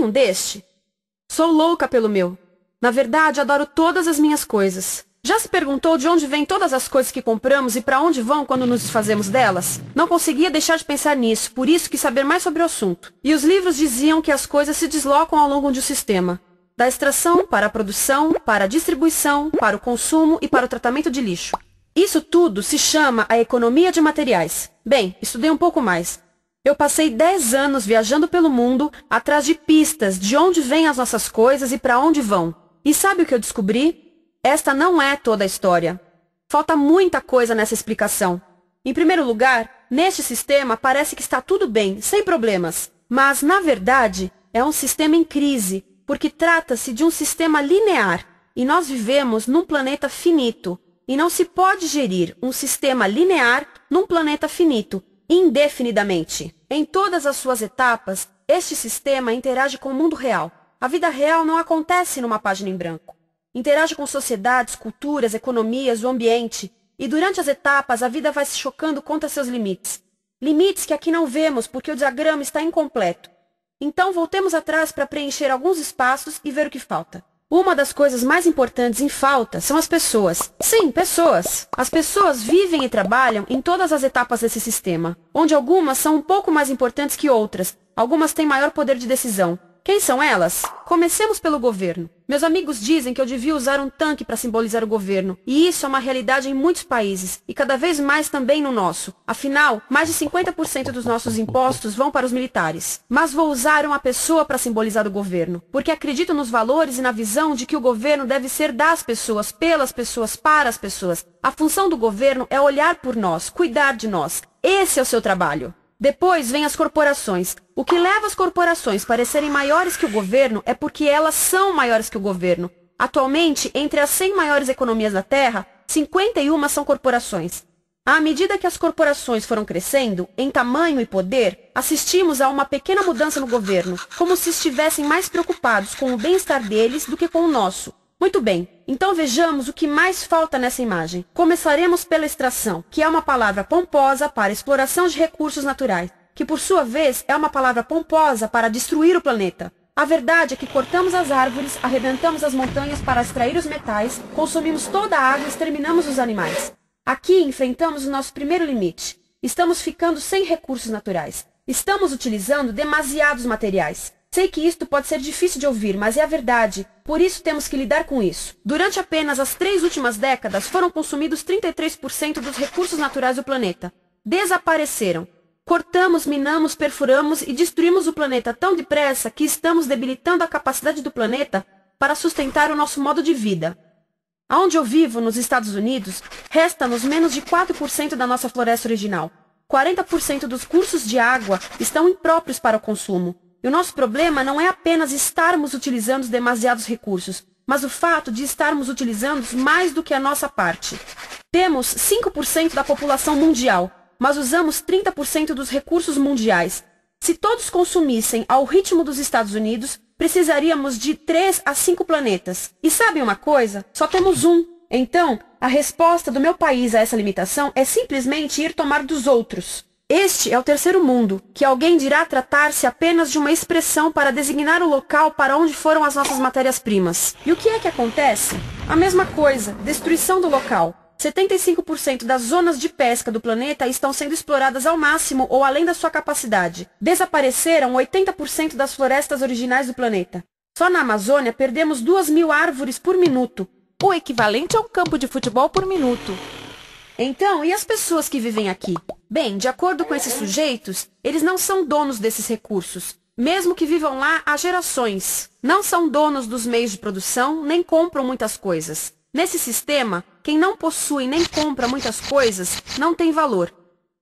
tem um deste? Sou louca pelo meu. Na verdade, adoro todas as minhas coisas. Já se perguntou de onde vêm todas as coisas que compramos e para onde vão quando nos desfazemos delas? Não conseguia deixar de pensar nisso, por isso quis saber mais sobre o assunto. E os livros diziam que as coisas se deslocam ao longo de um sistema. Da extração, para a produção, para a distribuição, para o consumo e para o tratamento de lixo. Isso tudo se chama a economia de materiais. Bem, estudei um pouco mais. Eu passei 10 anos viajando pelo mundo, atrás de pistas de onde vêm as nossas coisas e para onde vão. E sabe o que eu descobri? Esta não é toda a história. Falta muita coisa nessa explicação. Em primeiro lugar, neste sistema parece que está tudo bem, sem problemas. Mas, na verdade, é um sistema em crise, porque trata-se de um sistema linear, e nós vivemos num planeta finito, e não se pode gerir um sistema linear num planeta finito, indefinidamente. Em todas as suas etapas, este sistema interage com o mundo real. A vida real não acontece numa página em branco. Interage com sociedades, culturas, economias, o ambiente, e durante as etapas a vida vai se chocando contra seus limites. Limites que aqui não vemos porque o diagrama está incompleto. Então voltemos atrás para preencher alguns espaços e ver o que falta. Uma das coisas mais importantes em falta são as pessoas. Sim, pessoas. As pessoas vivem e trabalham em todas as etapas desse sistema, onde algumas são um pouco mais importantes que outras, algumas têm maior poder de decisão. Quem são elas? Comecemos pelo governo. Meus amigos dizem que eu devia usar um tanque para simbolizar o governo, e isso é uma realidade em muitos países, e cada vez mais também no nosso. Afinal, mais de 50% dos nossos impostos vão para os militares. Mas vou usar uma pessoa para simbolizar o governo, porque acredito nos valores e na visão de que o governo deve ser das pessoas, pelas pessoas, para as pessoas. A função do governo é olhar por nós, cuidar de nós. Esse é o seu trabalho. Depois vem as corporações. O que leva as corporações a parecerem maiores que o governo é porque elas são maiores que o governo. Atualmente, entre as 100 maiores economias da Terra, 51 são corporações. À medida que as corporações foram crescendo, em tamanho e poder, assistimos a uma pequena mudança no governo, como se estivessem mais preocupados com o bem-estar deles do que com o nosso. Muito bem, então vejamos o que mais falta nessa imagem. Começaremos pela extração, que é uma palavra pomposa para exploração de recursos naturais, que por sua vez é uma palavra pomposa para destruir o planeta. A verdade é que cortamos as árvores, arrebentamos as montanhas para extrair os metais, consumimos toda a água e exterminamos os animais. Aqui enfrentamos o nosso primeiro limite. Estamos ficando sem recursos naturais. Estamos utilizando demasiados materiais. Sei que isto pode ser difícil de ouvir, mas é a verdade. Por isso temos que lidar com isso. Durante apenas as 3 últimas décadas, foram consumidos 33% dos recursos naturais do planeta. Desapareceram. Cortamos, minamos, perfuramos e destruímos o planeta tão depressa que estamos debilitando a capacidade do planeta para sustentar o nosso modo de vida. Onde eu vivo, nos Estados Unidos, resta-nos menos de 4% da nossa floresta original. 40% dos cursos de água estão impróprios para o consumo. E o nosso problema não é apenas estarmos utilizando demasiados recursos, mas o fato de estarmos utilizando mais do que a nossa parte. Temos 5% da população mundial, mas usamos 30% dos recursos mundiais. Se todos consumissem ao ritmo dos Estados Unidos, precisaríamos de 3 a 5 planetas. E sabe uma coisa? Só temos um. Então, a resposta do meu país a essa limitação é simplesmente ir tomar dos outros. Este é o terceiro mundo, que alguém dirá tratar-se apenas de uma expressão para designar o local para onde foram as nossas matérias-primas. E o que é que acontece? A mesma coisa, destruição do local. 75% das zonas de pesca do planeta estão sendo exploradas ao máximo ou além da sua capacidade. Desapareceram 80% das florestas originais do planeta. Só na Amazônia perdemos 2.000 árvores por minuto, o equivalente a um campo de futebol por minuto. Então, e as pessoas que vivem aqui? Bem, de acordo com esses sujeitos, eles não são donos desses recursos, mesmo que vivam lá há gerações. Não são donos dos meios de produção, nem compram muitas coisas. Nesse sistema, quem não possui nem compra muitas coisas não tem valor.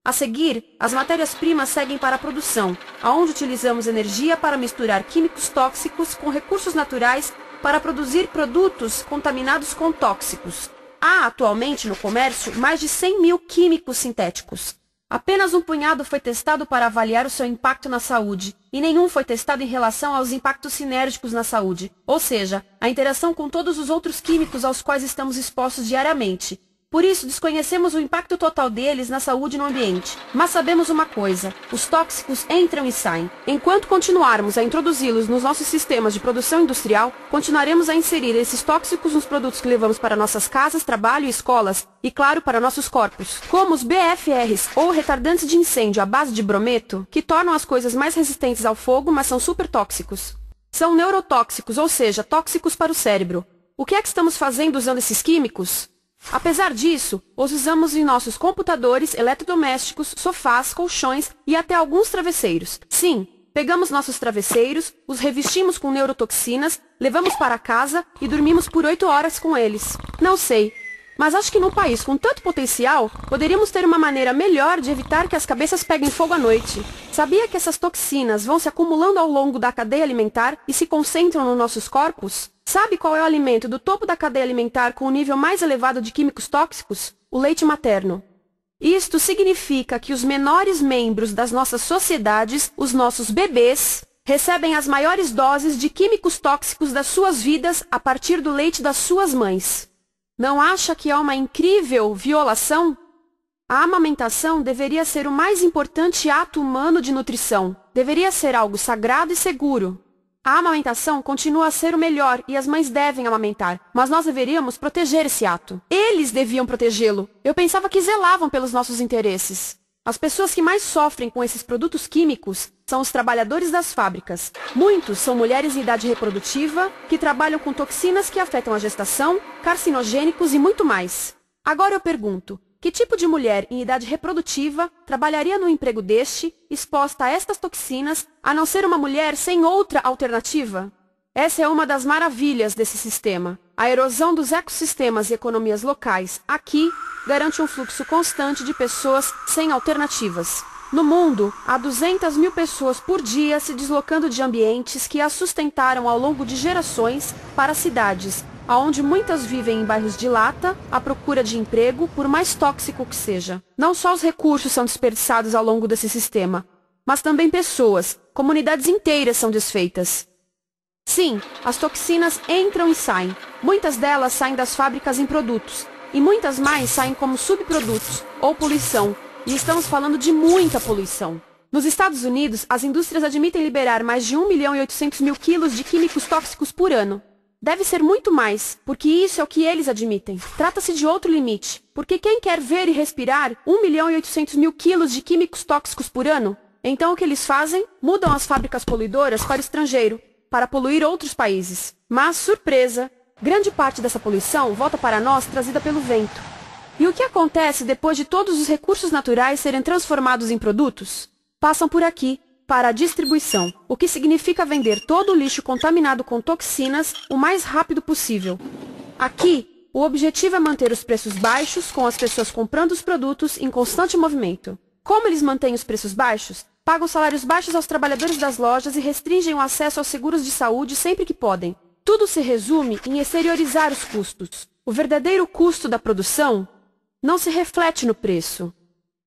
A seguir, as matérias-primas seguem para a produção, onde utilizamos energia para misturar químicos tóxicos com recursos naturais para produzir produtos contaminados com tóxicos. Há atualmente no comércio mais de 100.000 químicos sintéticos. Apenas um punhado foi testado para avaliar o seu impacto na saúde, e nenhum foi testado em relação aos impactos sinérgicos na saúde, ou seja, a interação com todos os outros químicos aos quais estamos expostos diariamente. Por isso, desconhecemos o impacto total deles na saúde e no ambiente. Mas sabemos uma coisa: os tóxicos entram e saem. Enquanto continuarmos a introduzi-los nos nossos sistemas de produção industrial, continuaremos a inserir esses tóxicos nos produtos que levamos para nossas casas, trabalho e escolas, e claro, para nossos corpos. Como os BFRs, ou retardantes de incêndio à base de brometo, que tornam as coisas mais resistentes ao fogo, mas são super tóxicos. São neurotóxicos, ou seja, tóxicos para o cérebro. O que é que estamos fazendo usando esses químicos? Apesar disso, os usamos em nossos computadores, eletrodomésticos, sofás, colchões e até alguns travesseiros. Sim, pegamos nossos travesseiros, os revestimos com neurotoxinas, levamos para casa e dormimos por 8 horas com eles. Não sei, mas acho que num país com tanto potencial, poderíamos ter uma maneira melhor de evitar que as cabeças peguem fogo à noite. Sabia que essas toxinas vão se acumulando ao longo da cadeia alimentar e se concentram nos nossos corpos? Sabe qual é o alimento do topo da cadeia alimentar com o nível mais elevado de químicos tóxicos? O leite materno. Isto significa que os menores membros das nossas sociedades, os nossos bebês, recebem as maiores doses de químicos tóxicos das suas vidas a partir do leite das suas mães. Não acha que é uma incrível violação? A amamentação deveria ser o mais importante ato humano de nutrição. Deveria ser algo sagrado e seguro. A amamentação continua a ser o melhor e as mães devem amamentar, mas nós deveríamos proteger esse ato. Eles deviam protegê-lo. Eu pensava que zelavam pelos nossos interesses. As pessoas que mais sofrem com esses produtos químicos são os trabalhadores das fábricas. Muitos são mulheres em idade reprodutiva, que trabalham com toxinas que afetam a gestação, carcinogênicos e muito mais. Agora eu pergunto: que tipo de mulher em idade reprodutiva trabalharia num emprego deste, exposta a estas toxinas, a não ser uma mulher sem outra alternativa? Essa é uma das maravilhas desse sistema. A erosão dos ecossistemas e economias locais aqui garante um fluxo constante de pessoas sem alternativas. No mundo, há 200 mil pessoas por dia se deslocando de ambientes que as sustentaram ao longo de gerações para cidades, aonde muitas vivem em bairros de lata, à procura de emprego, por mais tóxico que seja. Não só os recursos são desperdiçados ao longo desse sistema, mas também pessoas, comunidades inteiras são desfeitas. Sim, as toxinas entram e saem. Muitas delas saem das fábricas em produtos, e muitas mais saem como subprodutos, ou poluição, e estamos falando de muita poluição. Nos Estados Unidos, as indústrias admitem liberar mais de 1.800.000 quilos de químicos tóxicos por ano. Deve ser muito mais, porque isso é o que eles admitem. Trata-se de outro limite, porque quem quer ver e respirar 1.800.000 quilos de químicos tóxicos por ano? Então o que eles fazem? Mudam as fábricas poluidoras para o estrangeiro, para poluir outros países. Mas, surpresa, grande parte dessa poluição volta para nós trazida pelo vento. E o que acontece depois de todos os recursos naturais serem transformados em produtos? Passam por aqui, para a distribuição, o que significa vender todo o lixo contaminado com toxinas o mais rápido possível. Aqui, o objetivo é manter os preços baixos, com as pessoas comprando os produtos em constante movimento. Como eles mantêm os preços baixos? Pagam salários baixos aos trabalhadores das lojas e restringem o acesso aos seguros de saúde sempre que podem. Tudo se resume em exteriorizar os custos. O verdadeiro custo da produção não se reflete no preço.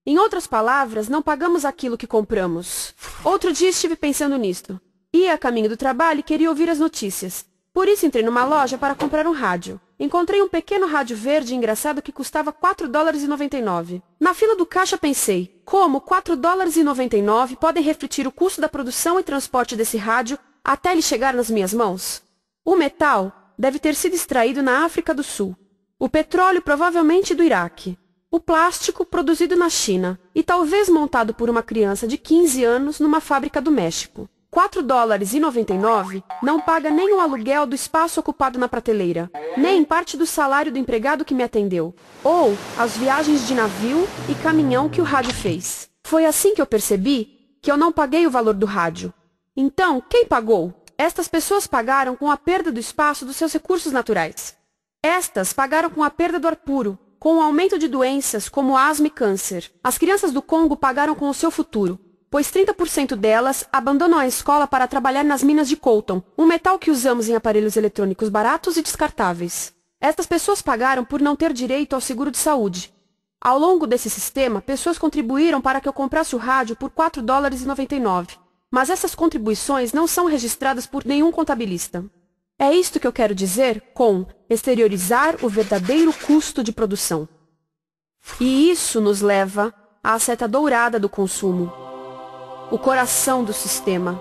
Em outras palavras, não pagamos aquilo que compramos. Outro dia estive pensando nisto. Ia a caminho do trabalho e queria ouvir as notícias. Por isso entrei numa loja para comprar um rádio. Encontrei um pequeno rádio verde engraçado que custava $4,99. Na fila do caixa pensei, como $4,99 podem refletir o custo da produção e transporte desse rádio até ele chegar nas minhas mãos? O metal deve ter sido extraído na África do Sul. O petróleo provavelmente do Iraque. O plástico produzido na China e talvez montado por uma criança de 15 anos numa fábrica do México. $4,99 não paga nem o aluguel do espaço ocupado na prateleira, nem parte do salário do empregado que me atendeu, ou as viagens de navio e caminhão que o rádio fez. Foi assim que eu percebi que eu não paguei o valor do rádio. Então, quem pagou? Estas pessoas pagaram com a perda do espaço dos seus recursos naturais. Estas pagaram com a perda do ar puro, com o aumento de doenças como asma e câncer. As crianças do Congo pagaram com o seu futuro, pois 30% delas abandonam a escola para trabalhar nas minas de coltan, um metal que usamos em aparelhos eletrônicos baratos e descartáveis. Estas pessoas pagaram por não ter direito ao seguro de saúde. Ao longo desse sistema, pessoas contribuíram para que eu comprasse o rádio por $4,99. Mas essas contribuições não são registradas por nenhum contabilista. É isto que eu quero dizer com exteriorizar o verdadeiro custo de produção. E isso nos leva à seta dourada do consumo, o coração do sistema.